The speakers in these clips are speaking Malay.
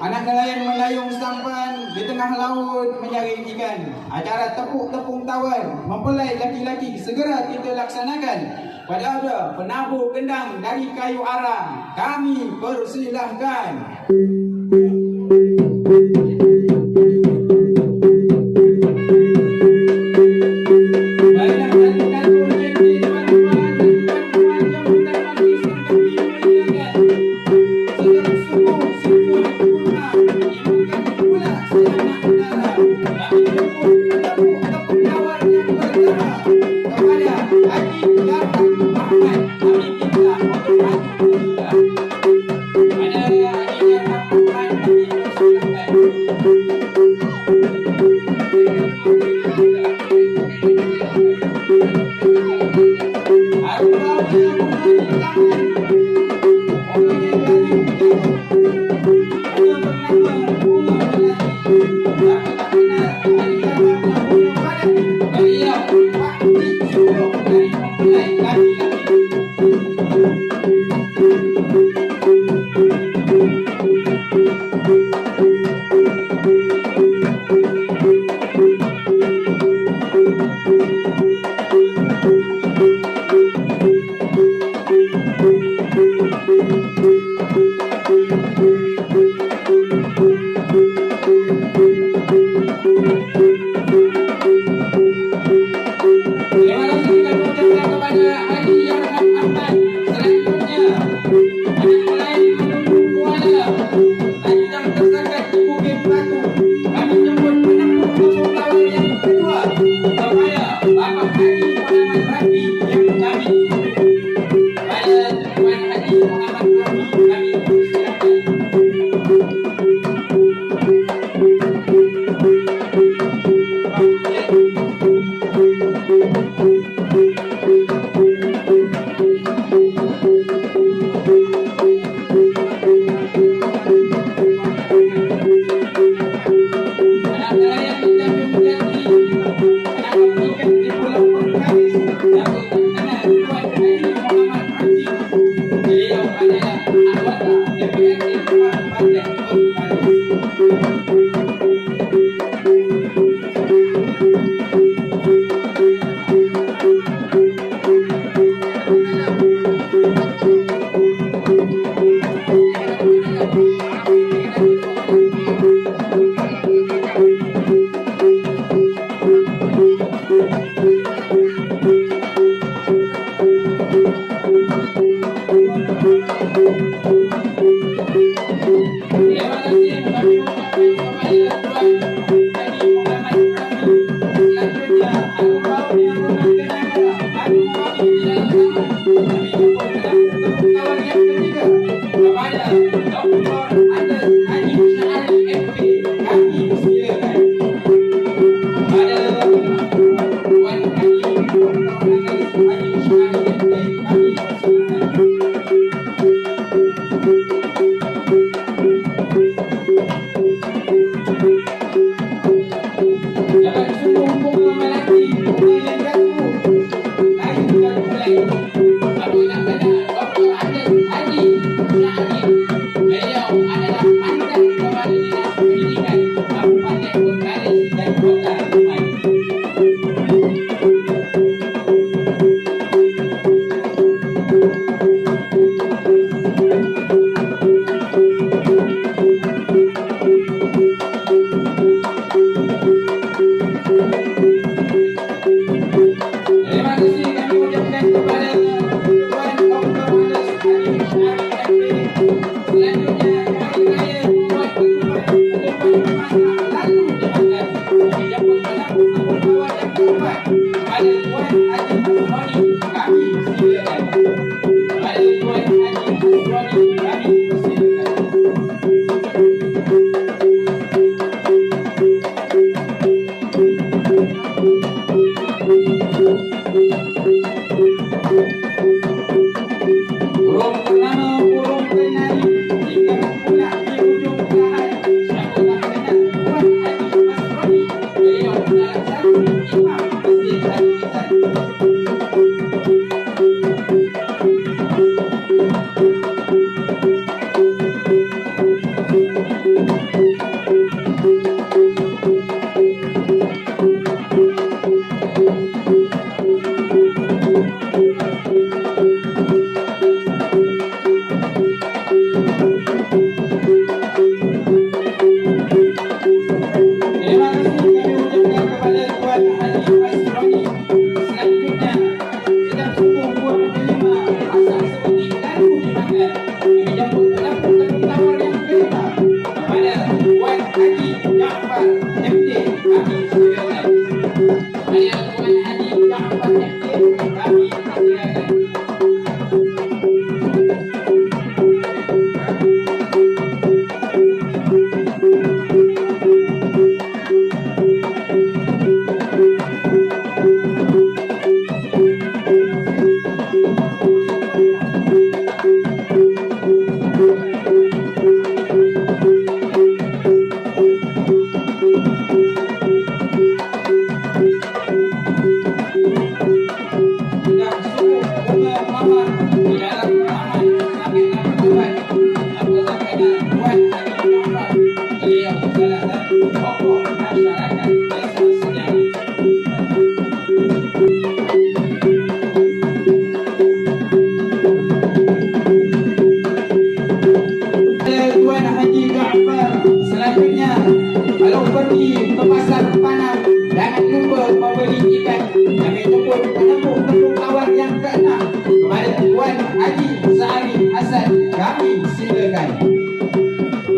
Anak nelayan melayung sampan di tengah laut mencari ikan. Acara tepuk tepung tawar mempelai laki-laki segera kita laksanakan. Pada ada penabur kendang dari kayu arang, kami persilahkan.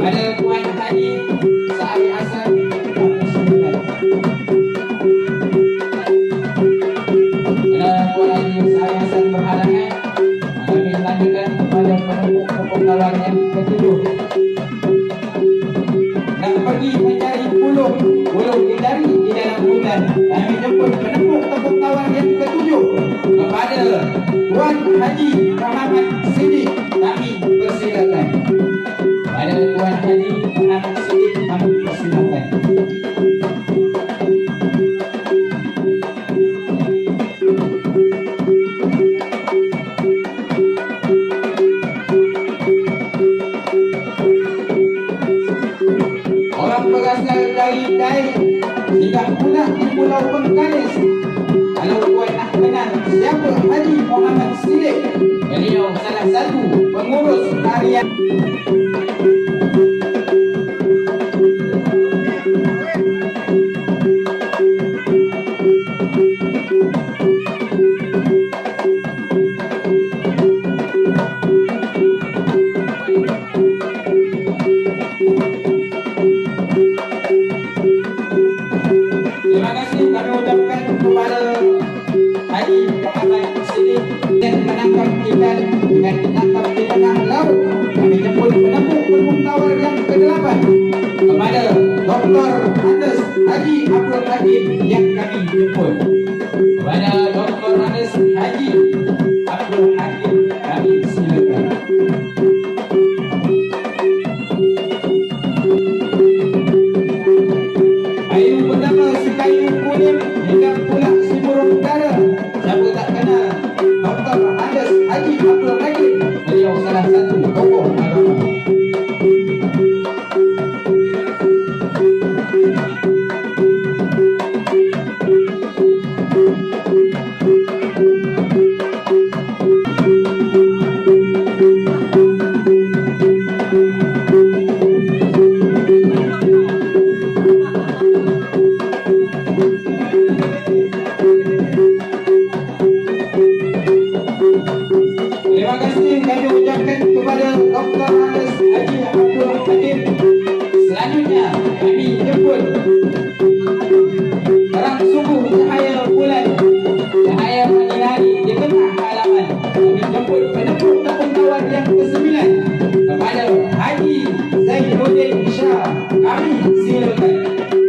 kepada Tuan Haji Sa'id Hasan kami silakan. Kepada Tuan Haji Sa'id Hasan berhalangan, kami lanjutkan kepada penepuk kepengetahuan yang ketujuh. Nak pergi mencari buluh bidari di dalam hutan. Kami jemput penepuk kepengetahuan yang ketujuh kepada Tuan Haji Muhammad Siddiq. Kami persilakan. Kepada Tuan Haji Muhammad Siddiq kami persilakan. Orang berasal dari Daik hingga pula di Pulau Bengkalis. Kalau tuan nak kenal siapa Haji Muhammad Siddiq, beliau salah satu pengurus harian. Terima kasih kami ucapkan kepada Haji Muhammad Siddiq yang menangkap ikan dengan ditangkap di tengah laut. Kami jemput penepuk pengetahuan yang ke-8 kepada Dr. Andes Haji Abdul Hakim yang kami jemput. Kepada Dr. Andes Haji Abdul Hakim kami silakan. Kayu pertama si kayu kuning hingga pula si burung dara. Siapa tak kenal Dr. Andes Haji Abdul Hakim, beliau salah satu tokoh agama. Terima kasih kami ucapkan kepada Dr. Andes Haji Abdul Hakim. Selanjutnya kami jemput terang subuh cahaya bulan, cahaya pagi hari di tengah halaman. Kami jemput penepuk kepengetahuan yang ke-9 kepada Haji Zainuddin Shah. Kami silakan.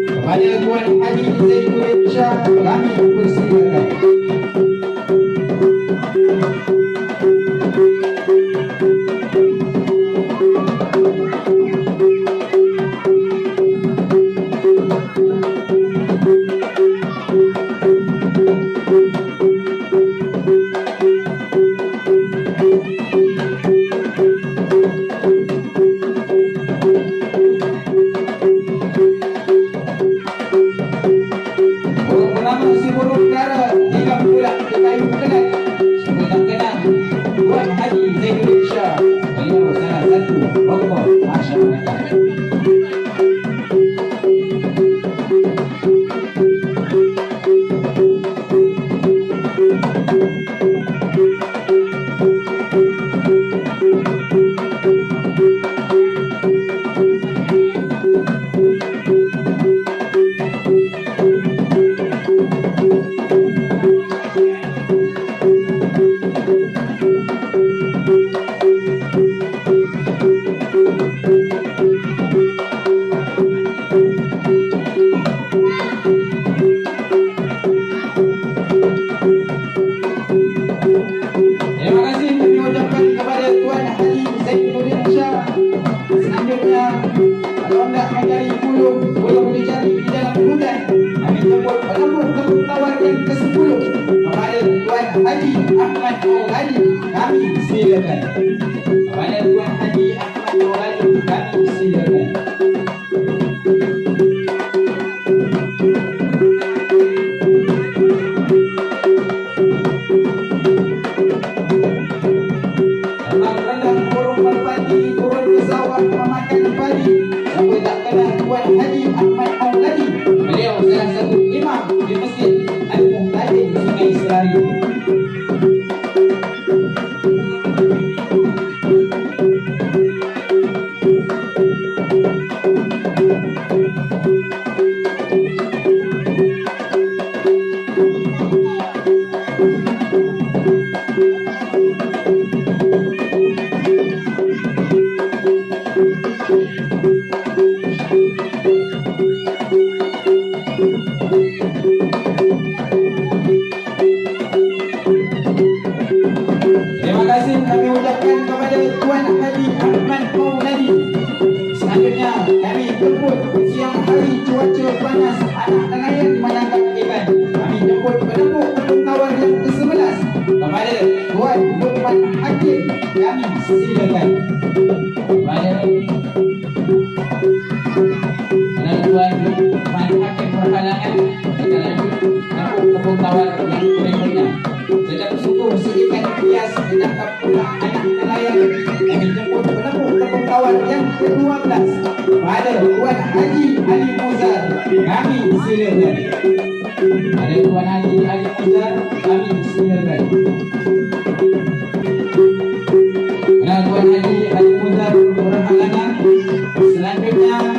Kepada Tuan Haji Zainuddin Shah kami persilakan. Si burung dara hingga pula ke kayu kelat. Siapa tak kenal Tuan Haji Zainuddin Shah, beliau salah satu tokoh masyarakat. Terima kasih kami ucapkan kepada Tuan Haji Zainuddin Shah. Selanjutnya, kalau hendak mencari buluh dicari di dalam hutan. Kami jemput penepuk kepengetahuan yang ke-10 kepada Tuan Haji Ahmad Mauladi. Kami silakan. Kepada Tuan Haji Ahmad Mauladi kami silakan. Siapa tak kenal Tuan Haji Ahmad Mauladi, beliau salah satu imam di Masjid Al-Muhtadin Sungai Serayu. atas pada Tuan Haji Ali Muzar, kami silakan. Pada Tuan Haji Ali Muzar, kami silakan. Tuan Haji Ali Muzar berhalangan. Selanjutnya